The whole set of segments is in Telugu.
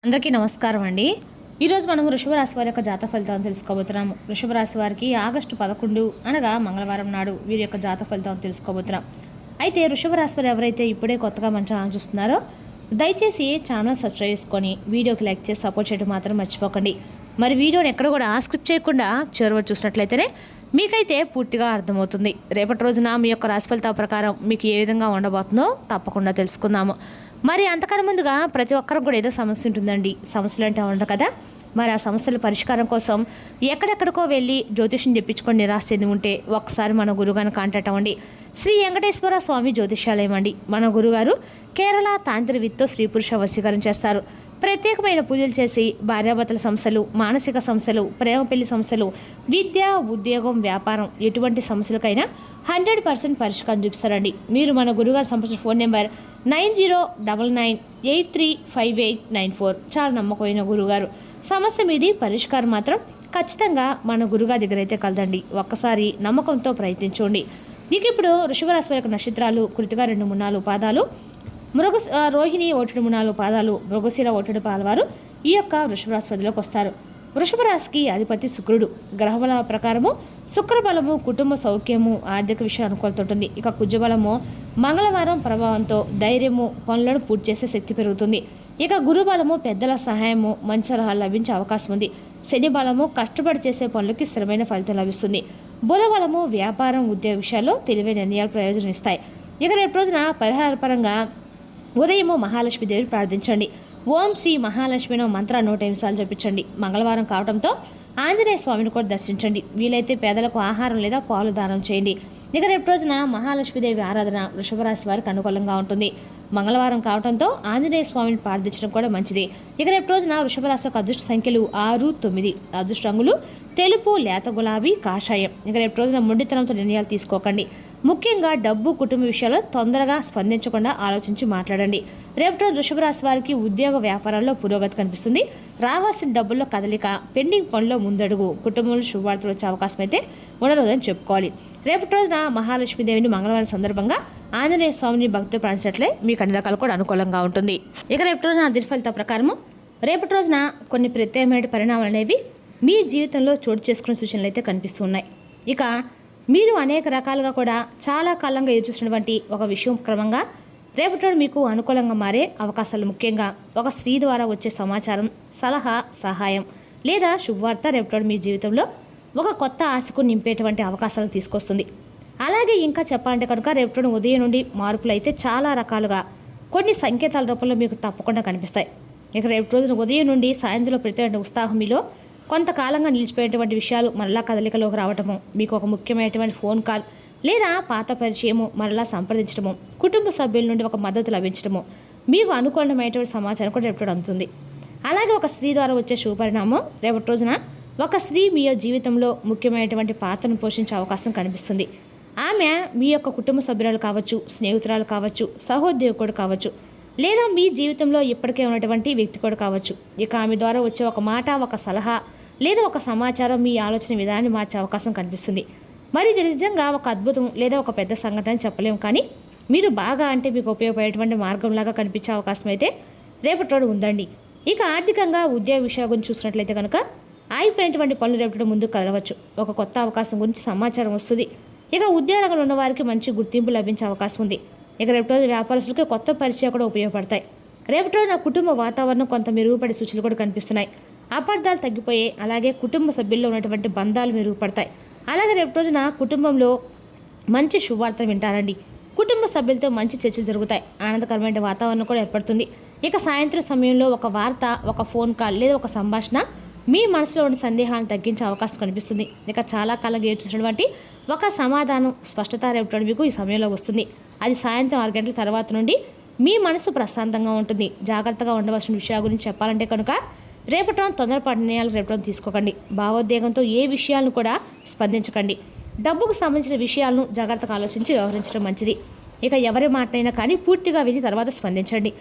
అందరికీ నమస్కారం అండి. ఈరోజు మనం వృషభ రాశి వారి యొక్క జాతక ఫలితాలను తెలుసుకోబోతున్నాము. వృషభ రాశి వారికి ఆగస్టు 11 అనగా మంగళవారం నాడు వీరి యొక్క జాతక ఫలితాలను తెలుసుకోబోతున్నాం. అయితే వృషభ రాశి వారు ఎవరైతే ఇప్పుడే కొత్తగా మన ఛానల్ చూస్తున్నారో దయచేసి ఛానల్ సబ్స్క్రైబ్ చేసుకొని వీడియోకి లైక్ చేసి సపోర్ట్ చేయడం మాత్రం మర్చిపోకండి. మరి వీడియోని ఎక్కడ కూడా స్క్రిప్ట్ చేయకుండా చివరి చూసినట్లయితేనే మీకైతే పూర్తిగా అర్థమవుతుంది. రేపటి రోజున మీ యొక్క రాశి ఫలితాల ప్రకారం మీకు ఏ విధంగా ఉండబోతుందో తప్పకుండా తెలుసుకుందాము. మరి అంతకన్నా ముందుగా ప్రతి ఒక్కరికి కూడా ఏదో సమస్య ఉంటుందండి. సమస్యలు అంటే ఉండవు కదా. మరి ఆ సమస్యల పరిష్కారం కోసం ఎక్కడెక్కడికో వెళ్ళి జ్యోతిష్యం చెప్పించుకొని నిరాశ చెంది ఉంటే ఒకసారి మన గురుగారిని కాంటాక్ట్ అవ్వండి. శ్రీ వెంకటేశ్వర స్వామి జ్యోతిష్యాలయం అండి. మన గురుగారు కేరళ తాంత్రికతో స్త్రీ పురుష వశీకరణ చేస్తారు. ప్రత్యేకమైన పూజలు చేసి భార్యాభర్తల సమస్యలు, మానసిక సమస్యలు, ప్రేమ పెళ్లి సమస్యలు, విద్య, ఉద్యోగం, వ్యాపారం ఎటువంటి సమస్యలకైనా 100% పరిష్కారం చూపిస్తారండి. మీరు మన గురుగారు సంప్రదించిన ఫోన్ నెంబర్ 9099835894. చాలా నమ్మకమైన గురుగారు. సమస్య మీది పరిష్కారం మాత్రం ఖచ్చితంగా మన గురుగారి దగ్గర అయితే కలదండి. ఒక్కసారి నమ్మకంతో ప్రయత్నించండి. నీకు ఇప్పుడు వృషభ రాశి యొక్క నక్షత్రాలు కృతిక 2, 3, 4 పాదాలు, రోహిణి 1, 3, 4 పాదాలు, మృగశిర 1, 2 పాదాల వారు ఈ యొక్క వృషభ రాశి పరిధిలోకి వస్తారు. వృషభ రాశికి అధిపతి శుక్రుడు. గ్రహబల ప్రకారము శుక్రబలము కుటుంబ సౌఖ్యము, ఆర్థిక విషయం అనుకూలత ఉంటుంది. ఇక కుజబలము మంగళవారం ప్రభావంతో ధైర్యము, పనులను పూర్తి చేసే శక్తి పెరుగుతుంది. ఇక గురుబలము పెద్దల సహాయము, మంచి సలహాలు లభించే అవకాశం ఉంది. శని బలము కష్టపడి చేసే పనులకి స్థిరమైన ఫలితం లభిస్తుంది. బుధ బలము వ్యాపారం, ఉద్యోగ విషయాల్లో తెలివైన నిర్ణయాలు ప్రయోజనం ఇస్తాయి. ఇక రేపు రోజున పరిహారపరంగా ఉదయము మహాలక్ష్మీదేవిని ప్రార్థించండి. ఓం శ్రీ మహాలక్ష్మినో మంత్ర 105 సార్లు జపించండి. మంగళవారం కావడంతో ఆంజనేయ స్వామిని కూడా దర్శించండి. వీలైతే పేదలకు ఆహారం లేదా పాలు దానం చేయండి. ఇక రేపు రోజున మహాలక్ష్మీదేవి ఆరాధన వృషభ రాశి వారికి అనుకూలంగా ఉంటుంది. మంగళవారం కావడంతో ఆంజనేయ స్వామిని ప్రార్థించడం కూడా మంచిది. ఇక రేపు రోజున వృషభ రాశి యొక్క అదృష్ట సంఖ్యలు 6, 9. అదృష్ట రంగులు తెలుపు, లేత గులాబీ, కాషాయం. ఇక రేపు రోజున మొండితనంతో నిర్ణయాలు తీసుకోకండి. ముఖ్యంగా డబ్బు, కుటుంబ విషయాల్లో తొందరగా స్పందించకుండా ఆలోచించి మాట్లాడండి. రేపటి రోజు వృషభ రాశి వారికి ఉద్యోగ వ్యాపారాల్లో పురోగతి కనిపిస్తుంది. రావాల్సిన డబ్బుల్లో కదలిక, పెండింగ్ పనుల్లో ముందడుగు, కుటుంబంలో శుభవార్తలు వచ్చే అవకాశం అయితే ఉండరోదని చెప్పుకోవాలి. రేపటి రోజున మహాలక్ష్మీదేవిని మంగళవారం సందర్భంగా ఆంజనేయ స్వామిని భక్తి ప్రార్థించట్లే మీకు అన్ని రకాలు కూడా అనుకూలంగా ఉంటుంది. ఇక రేపటి రోజున అదృష్ట ఫలితాల ప్రకారము రేపటి రోజున కొన్ని ప్రత్యేకమైన పరిణామాలు అనేవి మీ జీవితంలో చోటు చేసుకునే సూచనలు అయితే కనిపిస్తూ ఉన్నాయి. ఇక మీరు అనేక రకాలుగా కూడా చాలా కాలంగా ఎదురుచూస్తున్నటువంటి ఒక విషయం క్రమంగా రేపటి రోజు మీకు అనుకూలంగా మారే అవకాశాలు, ముఖ్యంగా ఒక స్త్రీ ద్వారా వచ్చే సమాచారం, సలహా, సహాయం లేదా శుభవార్త రేపటి రోజు మీ జీవితంలో ఒక కొత్త ఆశకు నింపేటువంటి అవకాశాలు తీసుకొస్తుంది. అలాగే ఇంకా చెప్పాలంటే కనుక రేపటి ఉదయం నుండి మార్పులు అయితే చాలా రకాలుగా కొన్ని సంకేతాల రూపంలో మీకు తప్పకుండా కనిపిస్తాయి. ఇక రేపు రోజున ఉదయం నుండి సాయంత్రం ప్రత్యేక ఉత్సాహం మీలో కొంతకాలంగా నిలిచిపోయేటువంటి విషయాలు మరలా కదలికలోకి రావటము, మీకు ఒక ముఖ్యమైనటువంటి ఫోన్ కాల్ లేదా పాత పరిచయము మరలా సంప్రదించడము, కుటుంబ సభ్యుల నుండి ఒక మద్దతు లభించడము, మీకు అనుకూలమైనటువంటి సమాచారం కూడా రేపటి అందుతుంది. అలాగే ఒక స్త్రీ ద్వారా వచ్చే శుభపరిణామం రేపటి రోజున ఒక స్త్రీ మీ జీవితంలో ముఖ్యమైనటువంటి పాత్రను పోషించే అవకాశం కనిపిస్తుంది. ఆమె మీ యొక్క కుటుంబ సభ్యురాలు కావచ్చు, స్నేహితురాలు కావచ్చు, సహోద్యోగుడు కావచ్చు, లేదా మీ జీవితంలో ఇప్పటికే ఉన్నటువంటి వ్యక్తి కూడా కావచ్చు. ఇక ఆమె ద్వారా వచ్చే ఒక మాట, ఒక సలహా లేదా ఒక సమాచారం మీ ఆలోచన విధానాన్ని మార్చే అవకాశం కనిపిస్తుంది. మరి ఇది నిజంగా ఒక అద్భుతం లేదా ఒక పెద్ద సంఘటన చెప్పలేము, కానీ మీరు బాగా అంటే మీకు ఉపయోగపడేటువంటి మార్గంలాగా కనిపించే అవకాశం అయితే రేపటి రోజు ఉందండి. ఇక ఆర్థికంగా ఉద్యోగ విషయాల గురించి చూసినట్లయితే కనుక ఆగిపోయినటువంటి పనులు రేపటి ముందుకు కదలవచ్చు. ఒక కొత్త అవకాశం గురించి సమాచారం వస్తుంది. ఇక ఉద్యోగంలో ఉన్న వారికి మంచి గుర్తింపు లభించే అవకాశం ఉంది. ఇక రేపటి రోజు వ్యాపారస్తులకు కొత్త పరిచయాలు కూడా ఉపయోగపడతాయి. రేపటి రోజు నా కుటుంబ వాతావరణం కొంత మెరుగుపడే సూచనలు కూడా కనిపిస్తున్నాయి. అపార్థాలు తగ్గిపోయాయి. అలాగే కుటుంబ సభ్యుల్లో ఉన్నటువంటి బంధాలు మెరుగుపడతాయి. అలాగే రేపటి రోజున కుటుంబంలో మంచి శుభవార్తలు వింటారండి. కుటుంబ సభ్యులతో మంచి చర్చలు జరుగుతాయి. ఆనందకరమైన వాతావరణం కూడా ఏర్పడుతుంది. ఇక సాయంత్రం సమయంలో ఒక వార్త, ఒక ఫోన్ కాల్ లేదా ఒక సంభాషణ మీ మనసులో ఉన్న సందేహాలను తగ్గించే అవకాశం కనిపిస్తుంది. ఇక చాలా కాలంగా ఏడ్చినటువంటి ఒక సమాధానం, స్పష్టత రేపటి మీకు ఈ సమయంలో వస్తుంది. అది సాయంత్రం 6 గంటల తర్వాత నుండి మీ మనసు ప్రశాంతంగా ఉంటుంది. జాగ్రత్తగా ఉండవలసిన విషయాల గురించి చెప్పాలంటే కనుక రేపటి తొందరపాటు నిర్ణయాలు రేపటి తీసుకోకండి. భావోద్వేగంతో ఏ విషయాలను కూడా స్పందించకండి. డబ్బుకు సంబంధించిన విషయాలను జాగ్రత్తగా ఆలోచించి వ్యవహరించడం మంచిది. ఇక ఎవరి మాటైనా కానీ పూర్తిగా విని తర్వాత స్పందించండి.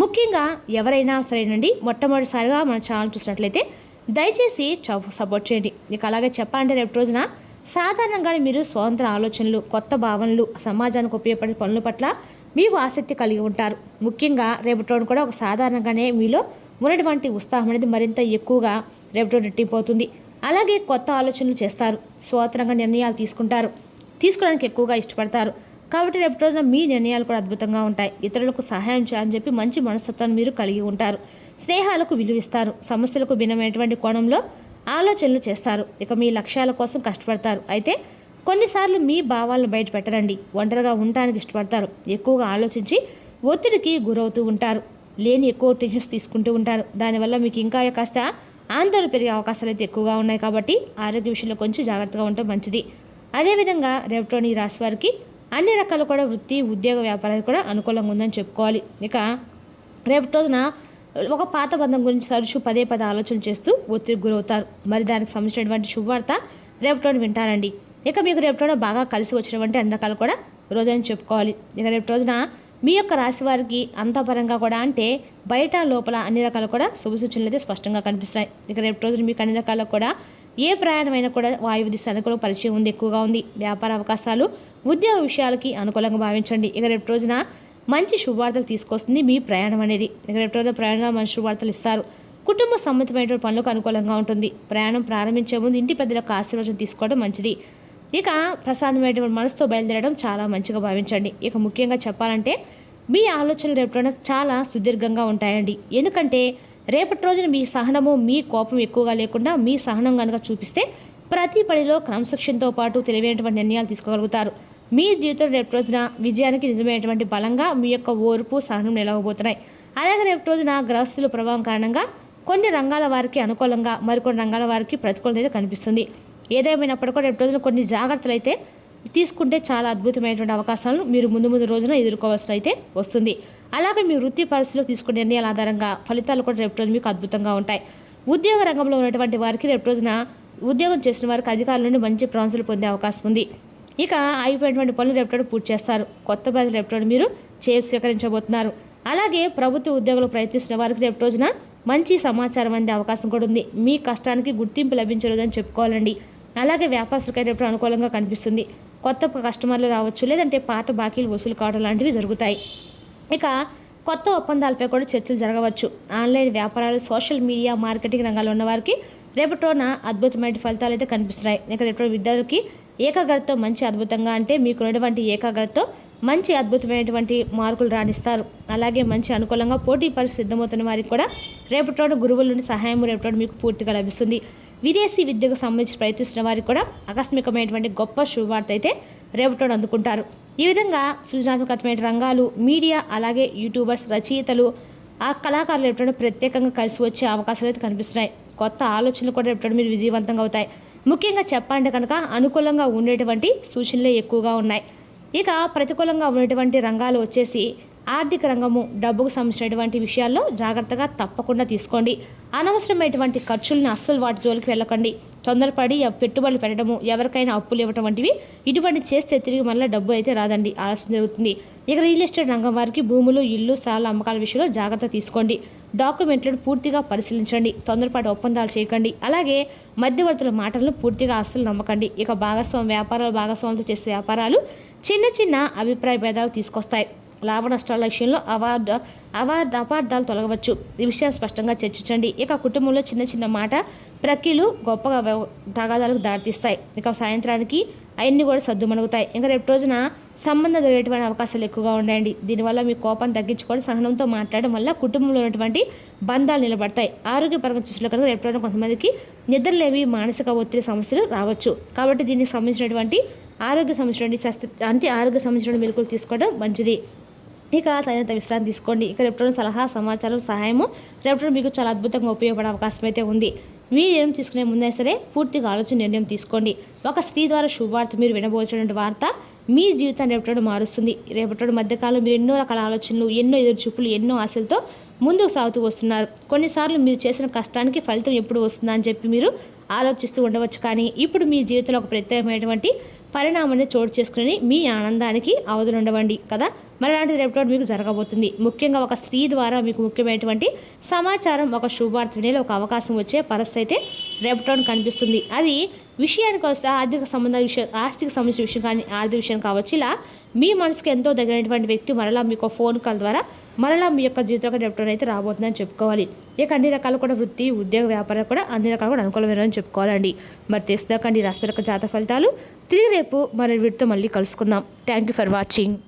ముఖ్యంగా ఎవరైనా సరేనండి మొట్టమొదటిసారిగా మన ఛానల్ చూసినట్లయితే దయచేసి సపోర్ట్ చేయండి. ఇక అలాగే చెప్పాలంటే రేపు రోజున సాధారణంగానే మీరు స్వతంత్ర ఆలోచనలు, కొత్త భావనలు, సమాజానికి ఉపయోగపడే పనుల పట్ల మీకు ఆసక్తి కలిగి ఉంటారు. ముఖ్యంగా రేపటి రోజున కూడా ఒక సాధారణంగానే మీలో ఉన్నటువంటి ఉత్సాహం అనేది మరింత ఎక్కువగా రేపటి రోజున రెట్టింపోతుంది. అలాగే కొత్త ఆలోచనలు చేస్తారు, స్వతంత్రంగా నిర్ణయాలు తీసుకోవడానికి ఎక్కువగా ఇష్టపడతారు. కాబట్టి రేపటి రోజున మీ నిర్ణయాలు కూడా అద్భుతంగా ఉంటాయి. ఇతరులకు సహాయం చేయాలని చెప్పి మంచి మనస్తత్వాన్ని మీరు కలిగి ఉంటారు. స్నేహాలకు విలువిస్తారు. సమస్యలకు భిన్నమైనటువంటి కోణంలో ఆలోచనలు చేస్తారు. ఇక మీ లక్ష్యాల కోసం కష్టపడతారు. అయితే కొన్నిసార్లు మీ భావాలను బయట పెట్టరండి. ఒంటరిగా ఉండటానికి ఇష్టపడతారు. ఎక్కువగా ఆలోచించి ఒత్తిడికి గురవుతూ ఉంటారు. లేని ఎక్కువ టెన్షన్స్ తీసుకుంటూ ఉంటారు. దానివల్ల మీకు ఇంకా కాస్త ఆందోళన పెరిగే అవకాశాలు అయితే ఎక్కువగా ఉన్నాయి. కాబట్టి ఆరోగ్య విషయంలో కొంచెం జాగ్రత్తగా ఉండటం మంచిది. అదేవిధంగా రేపటిలోని ఈ రాశి వారికి అన్ని రకాలు కూడా వృత్తి, ఉద్యోగ, వ్యాపారాలు కూడా అనుకూలంగా ఉందని చెప్పుకోవాలి. ఇక రేపటి రోజున ఒక పాత బంధం గురించి తరచూ పదే ఆలోచన చేస్తూ ఒత్తిడికి గురవుతారు. మరి దానికి సంబంధించినటువంటి శుభవార్త రేపటి వింటారండి. ఇక మీకు రేపటి బాగా కలిసి వచ్చినటువంటి అన్ని రకాలు కూడా రోజని చెప్పుకోవాలి. ఇక రేపటి రోజున మీ యొక్క రాశి వారికి అంతపరంగా కూడా అంటే బయట లోపల అన్ని రకాలు కూడా శుభ సూచనలు అయితే స్పష్టంగా కనిపిస్తాయి. ఇక రేపటి రోజున మీకు అన్ని రకాలకు కూడా ఏ ప్రయాణమైనా కూడా వాయువు దిశ అనుకూల పరిచయం ఉంది, ఎక్కువగా ఉంది. వ్యాపార అవకాశాలు, ఉద్యోగ విషయాలకి అనుకూలంగా భావించండి. ఇక రేపటి రోజున మంచి శుభవార్తలు తీసుకొస్తుంది మీ ప్రయాణం అనేది. ఇక రేపటి రోజున ప్రయాణంగా మంచి శుభవార్తలు ఇస్తారు. కుటుంబ సంబంధమైనటువంటి పనులకు అనుకూలంగా ఉంటుంది. ప్రయాణం ప్రారంభించే ముందు ఇంటి పెద్దలకు ఆశీర్వచనం తీసుకోవడం మంచిది. ఇక ప్రశాంతమైనటువంటి మనసుతో బయలుదేరడం చాలా మంచిగా భావించండి. ఇక ముఖ్యంగా చెప్పాలంటే మీ ఆలోచనలు రేపటి చాలా సుదీర్ఘంగా ఉంటాయండి. ఎందుకంటే రేపటి రోజున మీ సహనము, మీ కోపం ఎక్కువగా లేకుండా మీ సహనం కనుక చూపిస్తే ప్రతి పనిలో క్రమశిక్షణతో పాటు తెలివైనటువంటి నిర్ణయాలు తీసుకోగలుగుతారు. మీ జీవితం రేపటి రోజున విజయానికి నిజమైనటువంటి బలంగా మీ యొక్క ఓర్పు, సహనం నిలవబోతున్నాయి. అలాగే రేపటి రోజున గ్రహస్థుల ప్రభావం కారణంగా కొన్ని రంగాల వారికి అనుకూలంగా, మరికొన్ని రంగాల వారికి ప్రతికూలత అయితే కనిపిస్తుంది. ఏదేమైనప్పటికీ రేపటి రోజున కొన్ని జాగ్రత్తలు అయితే తీసుకుంటే చాలా అద్భుతమైనటువంటి అవకాశాలను మీరు ముందు రోజున ఎదుర్కోవాల్సి అయితే వస్తుంది. అలాగే మీ వృత్తి పరిస్థితుల్లో తీసుకునే నిర్ణయాల ఆధారంగా ఫలితాలు కూడా రేపటి రోజు మీకు అద్భుతంగా ఉంటాయి. ఉద్యోగ రంగంలో ఉన్నటువంటి వారికి రేపటి రోజున ఉద్యోగం చేసిన వారికి అధికారుల నుండి మంచి ప్రశంసలు పొందే అవకాశం ఉంది. ఇక అయిపోయినటువంటి పనులు రేపటి పూర్తి చేస్తారు. కొత్త బాధ్యతలు రేపటి మీరు స్వీకరించబోతున్నారు. అలాగే ప్రభుత్వ ఉద్యోగులు ప్రయత్నిస్తున్న వారికి రేపటి రోజున మంచి సమాచారం అందే అవకాశం కూడా ఉంది. మీ కష్టానికి గుర్తింపు లభించలేదని చెప్పుకోవాలండి. అలాగే వ్యాపారస్తులకి రేపటి అనుకూలంగా కనిపిస్తుంది. కొత్త కస్టమర్లు రావచ్చు, లేదంటే పాత బాకీలు వసూలు కావడం లాంటివి జరుగుతాయి. ఇక కొత్త ఒప్పందాలపై కూడా చర్చలు జరగవచ్చు. ఆన్లైన్ వ్యాపారాలు, సోషల్ మీడియా, మార్కెటింగ్ రంగాల్లో ఉన్న వారికి రేపటి రోజున అద్భుతమైన ఫలితాలు అయితే కనిపిస్తున్నాయి. ఇక రేపటి విద్యార్థులకి ఏకాగ్రతతో మంచి అద్భుతంగా అంటే మీకు ఉన్నటువంటి ఏకాగ్రతతో మంచి అద్భుతమైనటువంటి మార్కులు రాణిస్తారు. అలాగే మంచి అనుకూలంగా పోటీ పరీక్ష సిద్ధమవుతున్న వారికి కూడా రేపటి రోజు గురువుల నుండి సహాయం రేపటి మీకు పూర్తిగా లభిస్తుంది. విదేశీ విద్యకు సంబంధించి ప్రయత్నిస్తున్న వారికి కూడా ఆకస్మికమైనటువంటి గొప్ప శుభవార్త అయితే రేపటి అందుకుంటారు. ఈ విధంగా సృజనాత్మకమైన రంగాలు, మీడియా, అలాగే యూట్యూబర్స్, రచయితలు, ఆ కళాకారులు రేపటి ప్రత్యేకంగా కలిసి వచ్చే అవకాశాలు అయితే కనిపిస్తున్నాయి. కొత్త ఆలోచనలు కూడా రేపటి మీరు విజయవంతంగా అవుతాయి. ముఖ్యంగా చెప్పాలంటే కనుక అనుకూలంగా ఉండేటువంటి సూచనలే ఎక్కువగా ఉన్నాయి. ఇక ప్రతికూలంగా ఉన్నటువంటి రంగాలు వచ్చేసి ఆర్థిక రంగము, డబ్బుకు సంబంధించినటువంటి విషయాల్లో జాగ్రత్తగా తప్పకుండా తీసుకోండి. అనవసరమైనటువంటి ఖర్చులను అస్సలు వాటి జోలికి వెళ్ళకండి. తొందరపడి పెట్టుబడులు పెట్టడము, ఎవరికైనా అప్పులు ఇవ్వటం వంటివి ఇటువంటి చేస్తే తిరిగి మళ్ళీ డబ్బు అయితే రాదండి, ఆలస్యం జరుగుతుంది. ఇక రియల్ ఎస్టేట్ రంగం వారికి భూములు, ఇల్లు, స్థలాల అమ్మకాల విషయంలో జాగ్రత్త తీసుకోండి. డాక్యుమెంట్లను పూర్తిగా పరిశీలించండి. తొందరపాటు ఒప్పందాలు చేయకండి. అలాగే మధ్యవర్తుల మాటలను పూర్తిగా అస్సలు నమ్మకండి. ఇక భాగస్వాములతో చేసే వ్యాపారాలు చిన్న అభిప్రాయ భేదాలు తీసుకొస్తాయి. లాభ నష్టాల విషయంలో అపార్థాలు తొలగవచ్చు. ఈ విషయాన్ని స్పష్టంగా చర్చించండి. ఇక కుటుంబంలో చిన్న మాట ప్రక్రియలు గొప్పగా తగాదాలకు దారితీస్తాయి. ఇక సాయంత్రానికి అవన్నీ కూడా సర్దుమణుగుతాయి. ఇంకా రేపు రోజున సంబంధం జరిగేటువంటి అవకాశాలు ఎక్కువగా ఉన్నాయండి. దీనివల్ల మీ కోపాన్ని తగ్గించుకొని సహనంతో మాట్లాడడం వల్ల కుటుంబంలో ఉన్నటువంటి బంధాలు నిలబడతాయి. ఆరోగ్యపరంగా చూసిన కనుక రేపు రోజున కొంతమందికి నిద్రలేవి, మానసిక ఒత్తిడి సమస్యలు రావచ్చు. కాబట్టి దీనికి సంబంధించినటువంటి ఆరోగ్య సంబంధించిన మెలకువలు తీసుకోవడం మంచిది. ఇక తగినంత విశ్రాంతి తీసుకోండి. ఇక రేపటి సలహా, సమాచారం, సహాయము రేపటి మీకు చాలా అద్భుతంగా ఉపయోగపడే అవకాశం అయితే ఉంది. మీరు నిర్ణయం తీసుకునే ముందే సరే పూర్తిగా ఆలోచన నిర్ణయం తీసుకోండి. ఒక స్త్రీ ద్వారా శుభవార్త మీరు వినబోతున్న వార్త మీ జీవితాన్ని రేపటి మారుస్తుంది. రేపటి మధ్యకాలంలో మీరు ఎన్నో రకాల ఆలోచనలు, ఎన్నో ఎదురుచూపులు, ఎన్నో ఆశలతో ముందుకు సాగుతూ వస్తున్నారు. కొన్నిసార్లు మీరు చేసిన కష్టానికి ఫలితం ఎప్పుడు వస్తుందా అని చెప్పి మీరు ఆలోచిస్తూ ఉండవచ్చు. కానీ ఇప్పుడు మీ జీవితంలో ఒక ప్రత్యేకమైనటువంటి పరిణామాన్ని చోటు చేసుకుని మీ ఆనందానికి అవధులుండవండి కదా. మరి అలాంటిది రేపటి మీకు జరగబోతుంది. ముఖ్యంగా ఒక స్త్రీ ద్వారా మీకు ముఖ్యమైనటువంటి సమాచారం, ఒక శుభార్త వినేలా ఒక అవకాశం వచ్చే పరిస్థితి అయితే రేపటి కనిపిస్తుంది. అది విషయానికి వస్తే ఆర్థిక సంబంధించిన విషయం కానీ ఆర్థిక విషయం కావచ్చు. ఇలా మీ మనసుకు ఎంతో దగ్గరైనటువంటి వ్యక్తి మరలా మీకు ఫోన్ కాల్ ద్వారా మరలా మీ యొక్క జీవితంలో రేపటి అయితే రాబోతుందని చెప్పుకోవాలి. ఇక అన్ని రకాలు కూడా వృత్తి, ఉద్యోగ, వ్యాపారం కూడా అన్ని రకాలు కూడా అనుకూలమైనని చెప్పుకోవాలండి. మరి తెలుసుదాకండి రాశి యొక్క జాతక ఫలితాలు. తిరిగి రేపు మరి వీటితో మళ్ళీ కలుసుకుందాం. Thank you for watching.